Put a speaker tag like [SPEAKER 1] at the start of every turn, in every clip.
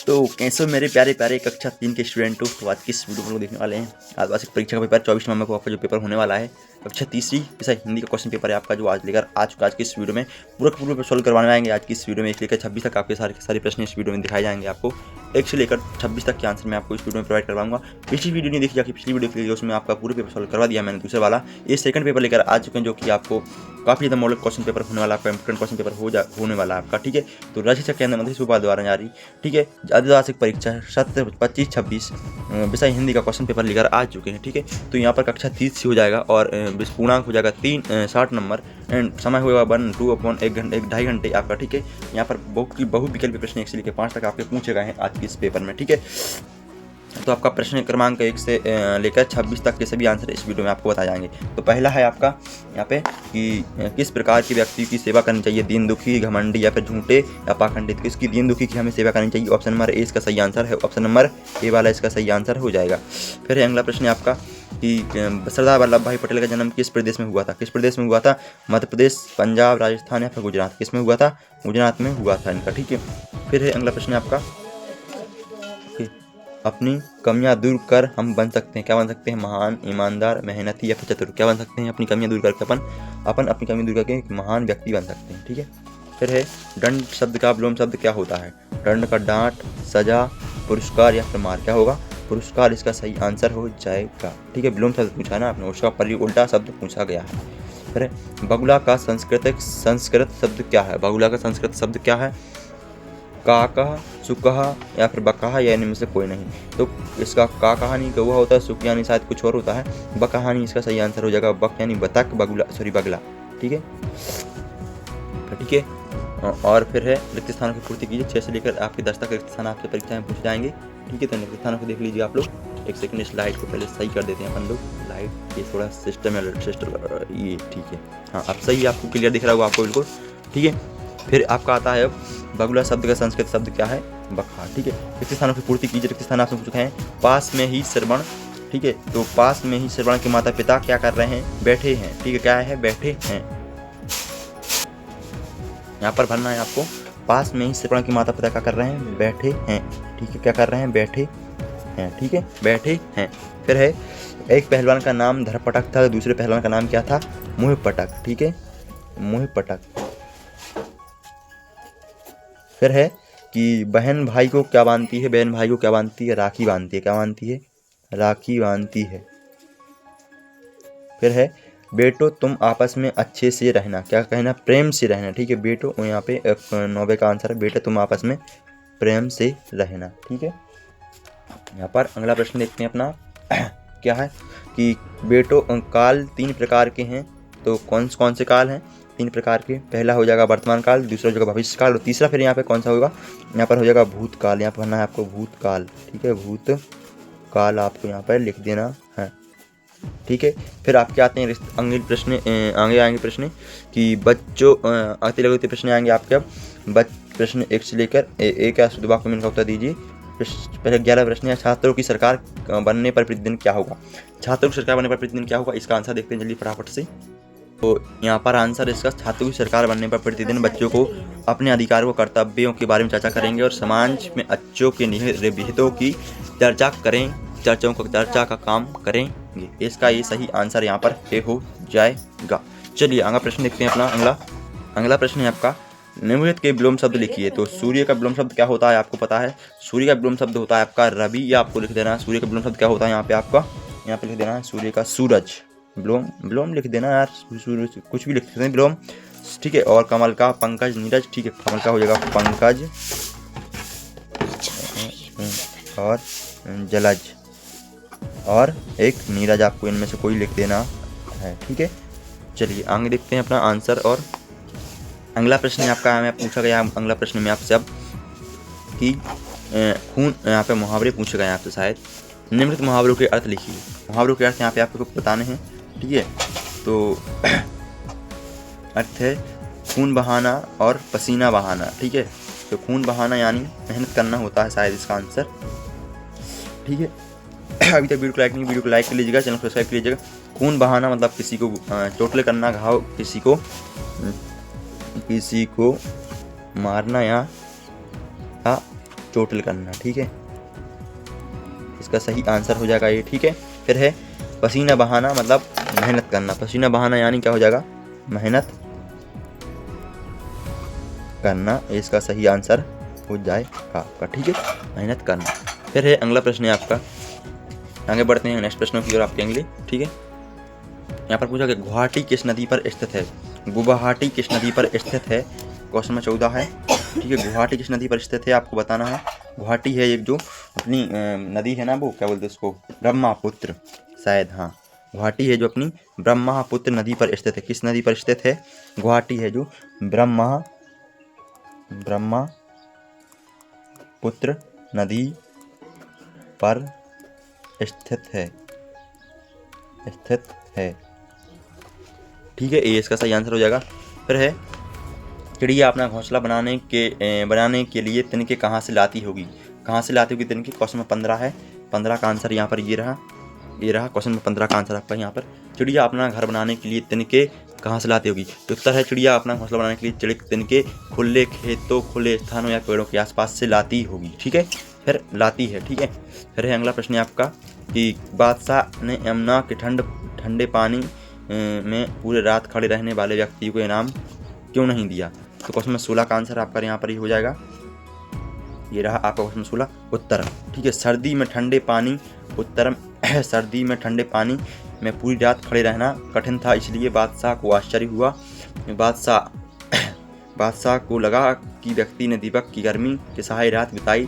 [SPEAKER 1] तो कैसे हो मेरे प्यारे प्यारे कक्षा 3 के स्टूडेंट हो। तो आज की इस वीडियो में लोग देखने वाले हैं आदिवासी परीक्षा का पेपर 24 नवंबर को आपका जो पेपर होने वाला है कक्षा तीसरी जैसा हिंदी का क्वेश्चन पेपर है आपका, जो आज लेकर आ चुका। आज की इस वीडियो में पूरा पेपर सोल्व करवाने आएंगे। आज की इस वीडियो में 1 से लेकर 26 तक आपके सारे प्रश्न इस वीडियो में दिखाए जाएंगे। आपको 1 से लेकर 26 तक के आंसर मैं आपको इस वीडियो में प्रोवाइड करवाऊंगा। पिछली वीडियो नहीं देखी जाकर पिछली वीडियो के लिए उसमें आपका पूरे पेपर सोल्व करवा दिया मैंने। दूसरे वाला ये सेकंड पेपर लेकर आ चुके हैं, जो कि आपको काफ़ी ज़्यादा मॉडल क्वेश्चन पेपर होने वाला, आपका इंपोर्टेंट क्वेश्चन पेपर होने वाला आपका, ठीक है। तो राज्य शिक्षा केंद्र मंत्री सुपा द्वारा जारी, ठीक है, आदिवासी परीक्षा 25-26 विषय हिंदी का क्वेश्चन पेपर लेकर आ चुके हैं, ठीक है। तो यहाँ पर कक्षा 30 से हो जाएगा और पूर्णांक हो जाएगा 60 नंबर एंड समय होगा 1-2 अपॉन 1-2.5 घंटे आपका, ठीक है। यहाँ पर बहु विकल्प प्रश्न 1 से लेकर 5 तक आपके पूछे गए हैं आज के इस पेपर में, ठीक है। तो आपका प्रश्न क्रमांक 1 से लेकर 26 तक के सभी आंसर इस वीडियो में आपको बताए जाएंगे। तो पहला है आपका यहाँ पे कि किस प्रकार के व्यक्ति की सेवा करनी चाहिए, दीन दुखी, घमंडी या फिर झूठे या पाखंडित। किसकी दीन दुखी की हमें सेवा करनी चाहिए? ऑप्शन नंबर ए इसका सही आंसर है, ऑप्शन नंबर ए वाला इसका सही आंसर हो जाएगा। फिर अगला प्रश्न है आपका कि सरदार वल्लभ भाई पटेल का जन्म किस प्रदेश में हुआ था? किस प्रदेश में हुआ था? मध्य प्रदेश, पंजाब, राजस्थान या फिर गुजरात। किस में हुआ था? गुजरात में हुआ था इनका, ठीक है। फिर है अगला प्रश्न है आपका, अपनी कमियां दूर कर हम बन सकते हैं, क्या बन सकते हैं? महान, ईमानदार, मेहनती या फिर चतुर। क्या बन सकते हैं? अपनी कमियां दूर करके अपन अपनी कमी दूर करके एक महान व्यक्ति बन सकते हैं, ठीक है। फिर है दंड शब्द का विलोम शब्द क्या होता है? दंड का डांट, सजा, पुरस्कार या फिर मार। क्या होगा? पुरस्कार इसका सही आंसर हो जाएगा, ठीक है। विलोम शब्द पूछा ना आपने, उसका उल्टा शब्द पूछा गया है। फिर बगुला का संस्कृत शब्द क्या है? बगुला का संस्कृत शब्द क्या है? काकह, सुकह या फिर बकहा, या इनमें से कोई नहीं। तो इसका का कहानी कौवा होता है, सुख यानी शायद कुछ और होता है, बकहानी इसका सही आंसर हो जाएगा। बक यानी बतख, बगला, ठीक है, ठीक है। और फिर है रिक्त स्थानों की पूर्ति कीजिए। 6 से लेकर आपके 10 तक रिक्त स्थान आपसे परीक्षा में पूछ जाएंगे, ठीक है। तो रिक्त स्थानों को देख लीजिए आप लोग। 1 सेकंड इस लाइट को पहले सही कर देते हैं अपन लोग। लाइट ये थोड़ा सिस्टम ये ठीक है, हाँ अब सही आपको क्लियर दिख रहा होगा आपको, बिल्कुल ठीक है। फिर आपका आता है अब बगुला शब्द का संस्कृत शब्द क्या है? बकहा, ठीक है। रिक्त स्थानों की पूर्ति कीजिए। रिक्त स्थान आपसे पूछ चुके हैं। पास में ही श्रवण, ठीक है। तो पास में ही श्रवण के माता पिता क्या कर रहे हैं? बैठे हैं, ठीक है। क्या है? बैठे हैं। यहाँ पर भरना है आपको। पास में ही श्रवण के माता पिता क्या कर रहे हैं? बैठे हैं, ठीक है। क्या कर रहे हैं? बैठे हैं, ठीक है, बैठे हैं। फिर है एक पहलवान का नाम धरपटक था, दूसरे पहलवान का नाम क्या था? मुहपटक, ठीक है, मुहपटक। फिर है कि बहन भाई को क्या बांधती है? बहन भाई को क्या बांधती है? राखी बांधती है। क्या बांधती है? राखी बांधती है। फिर है बेटो तुम आपस में अच्छे से रहना। क्या कहना? प्रेम से रहना, ठीक है। बेटो यहाँ पे 90 का आंसर है, बेटा तुम आपस में प्रेम से रहना, ठीक है। यहाँ पर अगला प्रश्न देखते हैं अपना क्या है कि बेटो काल 3 प्रकार के हैं, तो कौन से काल हैं? 3 प्रकार के। पहला हो जाएगा वर्तमान काल, दूसरा हो जाएगा भविष्य काल और तीसरा फिर यहाँ पे कौन सा होगा? यहाँ पर हो जाएगा भूतकाल। यहाँ पर भरना है आपको भूतकाल, ठीक है, भूतकाल आपको यहाँ पर लिख देना है, ठीक है। फिर आपके आते हैं आगे आएंगे प्रश्न कि बच्चों अति लघु प्रश्न आएंगे आपके। अब प्रश्न 1 से लेकर एक या शुद्ध वाक्य में इनका उत्तर दीजिए। पहले 11 प्रश्न है। छात्रों की सरकार बनने पर प्रतिदिन क्या होगा? छात्रों की सरकार बनने पर प्रतिदिन क्या होगा? इसका आंसर देखते हैं जल्दी फटाफट से। तो यहाँ पर आंसर इसका, छात्रों की सरकार बनने पर प्रतिदिन बच्चों को अपने अधिकारों व कर्तव्यों के बारे में चर्चा करेंगे और समाज में बच्चों के हितों की चर्चा का काम करेंगे। इसका ये सही आंसर यहाँ पर ए हो जाएगा। चलिए अगला प्रश्न देखते हैं अपना। अगला प्रश्न है आपका निम्नलिखित के विलोम शब्द लिखिए। तो सूर्य का विलोम शब्द क्या होता है? आपको पता है सूर्य का विलोम शब्द होता है आपका रवि, या आपको लिख देना है सूर्य का विलोम शब्द क्या होता है यहाँ पे आपका, यहाँ पे लिख देना है सूर्य का सूरज। विलोम लिख देना यार, कुछ भी लिख सकते हैं विलोम, ठीक है। और कमल का पंकज, नीरज, ठीक है। कमल का हो जाएगा पंकज और जलज और एक नीरज, आपको इनमें से कोई लिख देना है, ठीक है। चलिए आगे देखते हैं अपना आंसर। और अगला प्रश्न आपका हमें पूछा गया, अगला प्रश्न में आपसे अब कि खून, यहाँ पे मुहावरे पूछे गए आपसे शायद। निम्नलिखित मुहावरों के अर्थ लिखिए। मुहावरों के अर्थ यहाँ पे आपको बताने हैं, ठीक है। तो अर्थ है खून बहाना और पसीना बहाना, ठीक है। तो खून बहाना यानी मेहनत करना होता है शायद इसका आंसर, ठीक है। अभी तक वीडियो को लाइक नहीं, वीडियो को लाइक कर लीजिएगा, चैनल को सब्सक्राइब कर लीजिएगा। खून बहाना मतलब किसी को चोटले करना, घाव, किसी को मारना या टोटल करना, ठीक है, इसका सही आंसर हो जाएगा ये, ठीक है। फिर है पसीना बहाना, मतलब मेहनत करना। पसीना बहाना यानी क्या हो जाएगा, मेहनत करना, इसका सही आंसर हो जाएगा आपका, ठीक है, मेहनत करना। फिर है अगला प्रश्न है आपका, आगे बढ़ते हैं नेक्स्ट प्रश्नों की ओर आपके लिए, ठीक है। यहाँ पर पूछा कि गुवाहाटी किस नदी पर स्थित है। गुवाहाटी किस नदी पर स्थित है, क्वेश्चन नंबर 14 है, ठीक है। गुवाहाटी किस नदी पर स्थित है आपको बताना है। गुवाहाटी है एक जो अपनी नदी है ना, वो क्या बोलते हैं उसको, ब्रह्मपुत्र शायद, हाँ, गुवाहाटी है जो अपनी ब्रह्मपुत्र नदी पर स्थित है। किस नदी पर स्थित है, गुवाहाटी है जो ब्रह्मपुत्र नदी पर स्थित है, ठीक है, ये इसका सही आंसर हो जाएगा। फिर है चिड़िया अपना घोंसला बनाने के लिए तिनके कहाँ से लाती होगी। कहाँ से लाती होगी तिनके, क्वेश्चन में 15 है। 15 का आंसर यहाँ पर ये रहा क्वेश्चन में 15 का आंसर आपका यहाँ पर। चिड़िया अपना घर बनाने के लिए तिनके कहाँ से लाती होगी, तो उत्तर है चिड़िया अपना घोंसला बनाने के लिए तिनके खुले खेतों, खुले स्थानों या पेड़ों के आसपास से लाती होगी, ठीक है, फिर लाती है, ठीक है। फिर है अगला प्रश्न है आपका कि बादशाह ने यमुना के ठंडे पानी में पूरे रात खड़े रहने वाले व्यक्ति को इनाम क्यों नहीं दिया, तो क्वेश्चन में 16 का आंसर आपका यहाँ पर ही हो जाएगा, ये रहा आपका क्वेश्चन 16 उत्तर, ठीक है। सर्दी में ठंडे पानी, उत्तर सर्दी में ठंडे पानी में पूरी रात खड़े रहना कठिन था, इसलिए बादशाह को आश्चर्य हुआ। बादशाह को लगा कि व्यक्ति ने दीपक की गर्मी के सहाय रात बिताई,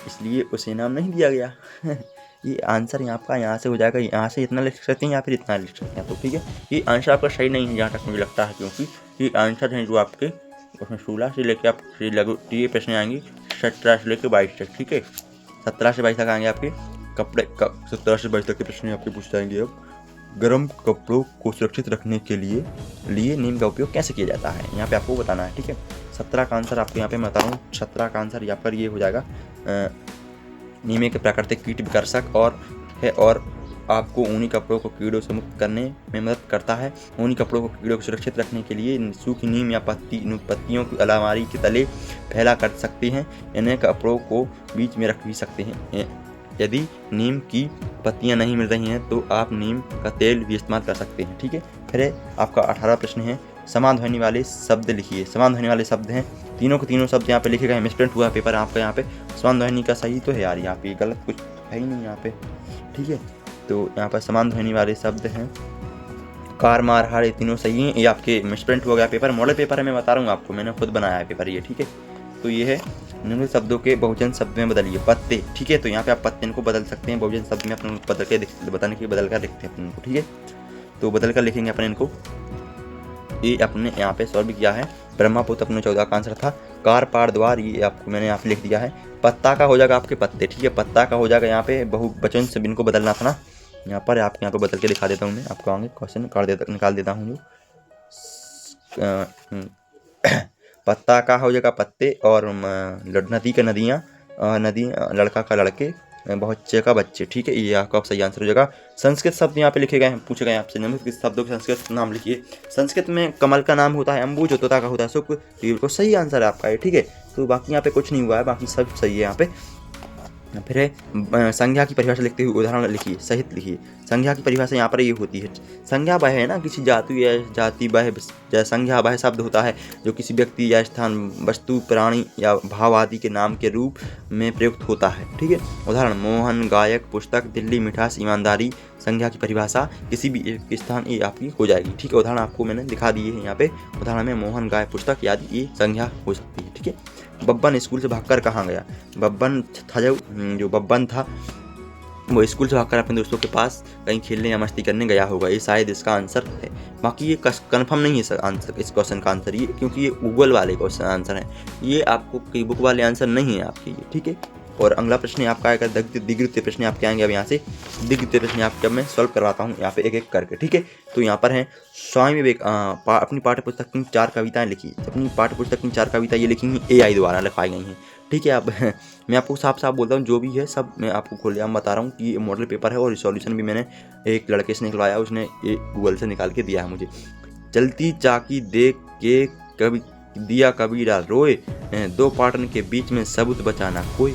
[SPEAKER 1] इसलिए उसे इनाम नहीं दिया गया। ये आंसर आपका यहाँ से हो जाएगा, यहाँ से इतना लिख सकते हैं या फिर इतना लिख सकते हैं, तो ठीक है, ये आंसर आपका सही नहीं है जहाँ तक मुझे लगता है, क्योंकि ये आंसर हैं जो आपके उसमें 16 से लेकर आप ये प्रश्न आएंगी 17 से लेकर 22 तक, ठीक है, 17 से 22 तक आएंगे आपके कपड़े 17 से 22 तक के प्रश्न आपके पूछ जाएंगे। अब गर्म कपड़ों को सुरक्षित रखने के लिए नीम का उपयोग कैसे किया जाता है, यहाँ पे आपको बताना है, ठीक है। 17 का आंसर आपको यहाँ पे मैं बता रहा हूँ, 17 का आंसर यहाँ पर ये हो जाएगा, नीम एक प्राकृतिक कीट विकर्षक और आपको ऊनी कपड़ों को कीड़ों से मुक्त करने में मदद करता है। ऊनी कपड़ों को कीड़ों को सुरक्षित रखने के लिए सूखी नीम या पत्तियों की अलमारी के तले फैला कर सकते हैं। इन्हें कपड़ों को बीच में रख भी सकते हैं। यदि नीम की पत्तियां नहीं मिल रही हैं तो आप नीम का तेल भी इस्तेमाल कर सकते हैं, ठीक है। फिर आपका 18 प्रश्न है, समान ध्वनि वाले शब्द लिखिए। समान ध्वनि वाले शब्द हैं, तीनों के तीनों शब्द यहाँ पे लिखे गए हैं, मिसप्रिंट हुआ पेपर आपका यहाँ पे। समान ध्वनि का सही तो है यार, यहाँ पे गलत कुछ है ही नहीं यहाँ पे, ठीक है। तो यहाँ पर समान ध्वनि वाले शब्द हैं, कार मार हार, ये तीनों सही हैं। ये आपके मिसप्रिंट हो गया पेपर, मॉडल पेपर है, मैं बता रहा हूँ आपको, मैंने खुद बनाया है पेपर ये, ठीक है। तो ये है निम्न शब्दों के बहुवचन शब्द में बदलिए। पत्ते, ठीक है, तो यहाँ पे आप पत्ते को बदल सकते हैं, बहुवचन शब्द में अपन बदल के बताने के बदल कर लिखते हैं अपन इनको, ठीक है। तो बदल कर लिखेंगे अपन इनको, ये अपने यहाँ पे सॉल्व किया है। ब्रह्मपुत्र अपने 14 का आंसर था। कार पार द्वार, ये आपको मैंने यहाँ पे लिख दिया है। पत्ता का हो जाएगा आपके पत्ते, ठीक है, पत्ता का हो जाएगा यहाँ पे बहुवचन से इनको बदलना था ना, यहाँ पर आपके यहाँ पे बदल के दिखा देता हूँ मैं आपको, आगे क्वेश्चन निकाल देता हूँ जो पत्ता का हो जाएगा पत्ते, और नदी का नदियाँ, नदी लड़का का लड़के, बच्चे का बच्चे, ठीक है, ये आपका सही आंसर हो जाएगा। संस्कृत शब्द यहाँ पे लिखे गए हैं, पूछे गए आपसे निम्नलिखित शब्दों के संस्कृत नाम लिखिए। संस्कृत में कमल का नाम होता है अम्बुज, तोता का होता है शुक्र, तो ये बिल्कुल सही आंसर है आपका ये, ठीक है। तो बाकी यहाँ पे कुछ नहीं हुआ है, बाकी सब सही है यहाँ पे। फिर है संज्ञा की परिभाषा लिखते हुए उदाहरण लिखिए, सहित लिखिए। संज्ञा की परिभाषा यहाँ पर ये होती है, संज्ञा वह है ना, किसी जाति या जाति वह संज्ञा वह शब्द होता है जो किसी व्यक्ति या स्थान, वस्तु, प्राणी या भाव आदि के नाम के रूप में प्रयुक्त होता है, ठीक है। उदाहरण मोहन, गायक, पुस्तक, दिल्ली, मिठास, ईमानदारी। संज्ञा की परिभाषा किसी भी एक स्थान ये आपकी हो जाएगी, ठीक है। उदाहरण आपको मैंने दिखा दिए हैं यहाँ पे, उदाहरण में मोहन, गायक, पुस्तक आदि ये संज्ञा हो सकती है, ठीक है। बब्बन स्कूल से भागकर कहाँ गया। बब्बन था जो बब्बन था वो स्कूल से भागकर अपने दोस्तों के पास कहीं खेलने या मस्ती करने गया होगा, ये शायद इसका आंसर है। बाकी ये कंफर्म नहीं है आंसर, इस क्वेश्चन का आंसर ये, क्योंकि ये गूगल वाले क्वेश्चन आंसर है, ये आपको कई बुक वाले आंसर नहीं है आपके ये, ठीक है। और अगला प्रश्न आपका आएगा द्वितीय प्रश्न आपके आएंगे। अब यहाँ से द्वितीय प्रश्न आपके मैं सॉल्व करवाता हूँ यहाँ पे एक एक करके, ठीक है। तो यहाँ पर है स्वामी विवेक अपनी पाठ्यपुस्तक की 4 कविताएं लिखी। अपनी पाठ्यपुस्तक की 4 कविता ये लिखी हैं, AI द्वारा लिखाई गई हैं, ठीक है। अब मैं आपको साफ साफ बोलता हूँ, जो भी है सब मैं आपको खुलेआम बता रहा हूँ कि ये मॉडल पेपर है, और सॉल्यूशन भी मैंने एक लड़के से निकलवाया, उसने ये गूगल से निकाल के दिया है मुझे। चलती चाकी देख के दिया कबीरा रोए, दो पाटन के बीच में सबूत बचाना कोई।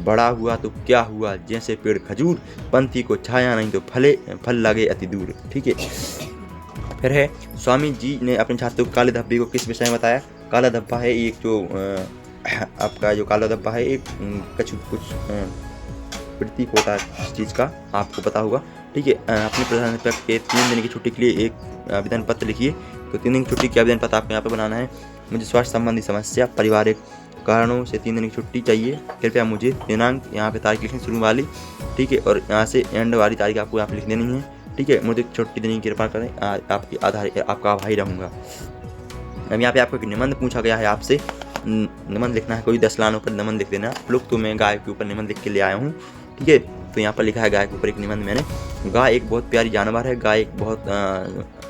[SPEAKER 1] बड़ा हुआ तो क्या हुआ जैसे पेड़ खजूर, पंथी को छाया नहीं तो फल लगे अति दूर। ठीक है। फिर है, स्वामी जी ने अपने छात्रों को काले धब्बे को किस विषय में बताया। काला धब्बा है एक जो आपका जो काला धब्बा है एक कुछ प्रतीक होता है इस चीज़ का, आपको पता होगा। ठीक है। अपने प्रधानाध्यापक के 3 दिन की छुट्टी के लिए एक आवेदन पत्र लिखिए। तो 3 दिन की छुट्टी के आवेदन पत्र आपको यहाँ पर बनाना है। मुझे स्वास्थ्य संबंधी समस्या, पारिवारिक कारणों से 3 दिन की छुट्टी चाहिए। कृपया मुझे दिनांक यहाँ पे तारीख लिखनी शुरू वाली, ठीक है, और यहाँ से एंड वाली तारीख आपको यहाँ पे लिख देनी है। ठीक है। मुझे छुट्टी देने की कृपा करें, आपकी आपका आभारी रहूँगा। अब यहाँ पे आपको एक निबंध पूछा गया है, आपसे निबंध लिखना है, कोई 10 लाइनों पर निबंध लिख देना। लोग तो मैं गाय के ऊपर निबंध लिख के ले आया हूँ। ठीक है। तो यहाँ पर लिखा है गाय के ऊपर एक निबंध मैंने। गाय एक बहुत प्यारी जानवर है। गाय एक बहुत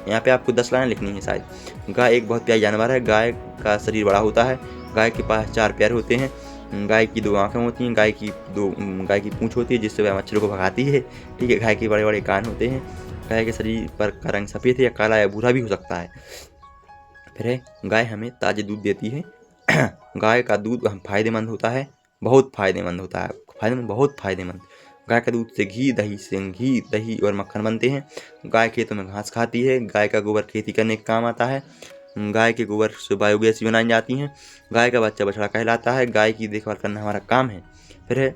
[SPEAKER 1] यहाँ पे आपको 10 लाइन लिखनी है शायद। गाय एक बहुत प्यारी जानवर है। गाय का शरीर बड़ा होता है। गाय के पास 4 पैर होते हैं। गाय की 2 आँखें होती हैं। गाय की पूँछ होती है जिससे वह मच्छरों को भगाती है। ठीक है। गाय के बड़े बड़े कान होते हैं। गाय के शरीर पर का रंग सफ़ेद है या काला या भूरा भी हो सकता है। फिर है, गाय हमें ताज़े दूध देती है। गाय का दूध फायदेमंद होता है, बहुत फायदेमंद होता है, बहुत फायदेमंद। गाय का दूध से घी दही और मक्खन बनते हैं। गाय खेतों में घास खाती है। गाय का गोबर खेती करने के काम आता है। गाय के गोबर से बायोगैस बनाई जाती हैं। गाय का बच्चा बछड़ा कहलाता है। गाय की देखभाल करना हमारा काम है। फिर है,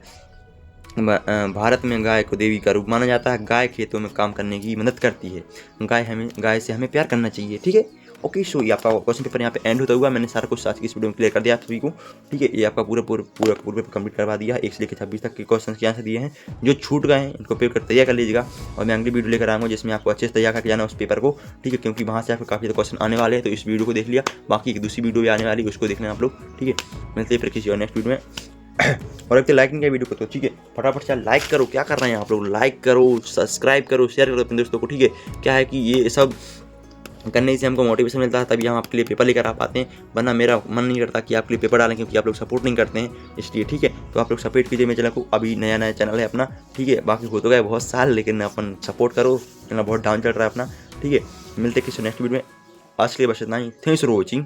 [SPEAKER 1] भारत में गाय को देवी का रूप माना जाता है। गाय खेतों में काम करने की मदद करती है। गाय से हमें प्यार करना चाहिए। ठीक है। ओके, सो ये आपका क्वेश्चन पेपर यहाँ पे एंड होता हुआ मैंने सारा कुछ आज की इस वीडियो में क्लियर कर दिया आप सभी को। ठीक है। ये आपका पूरा कंप्लीट करवा दिया। 1 से लेकर 26 तक के क्वेश्चन के आंसर दिए हैं। जो छूट गए हैं इनको पेपर तैयार कर लीजिएगा और मैं अगली वीडियो लेकर आऊँगा जिसमें आपको अच्छे से तैयार करके जाना उस पेपर को। ठीक है। क्योंकि वहाँ से आपको काफ़ी ज़्यादा क्वेश्चन आने वाले हैं। तो इस वीडियो को देख लिया, बाकी एक दूसरी वीडियो भी आने वाली उसको देखना आप लोग। ठीक है। मिलते हैं फिर किसी और नेक्स्ट वीडियो में। और एक तो लाइक नहीं किया वीडियो को तो ठीक है, फटाफट से लाइक करो। क्या कर रहे हैं आप लोग? लाइक करो, सब्सक्राइब करो, शेयर करो अपने दोस्तों को। ठीक है। क्या है कि ये सब करने से हमको मोटिवेशन मिलता है, तभी हम आपके लिए पेपर लेकर आ पाते हैं। वरना मेरा मन नहीं करता कि आपके लिए पेपर डालें, क्योंकि आप लोग सपोर्ट नहीं करते हैं इसलिए। ठीक है। तो आप लोग सपोर्ट कीजिए मेरे चैनल को, अभी नया चैनल है अपना। ठीक है। बाकी हो तो गए बहुत साल, लेकिन अपन सपोर्ट करो, चैनल बहुत डाउन चल रहा है अपना। ठीक है। मिलते किसी नेक्स्ट वीडियो में। आज के लिए बस इतना ही। Thanks for watching.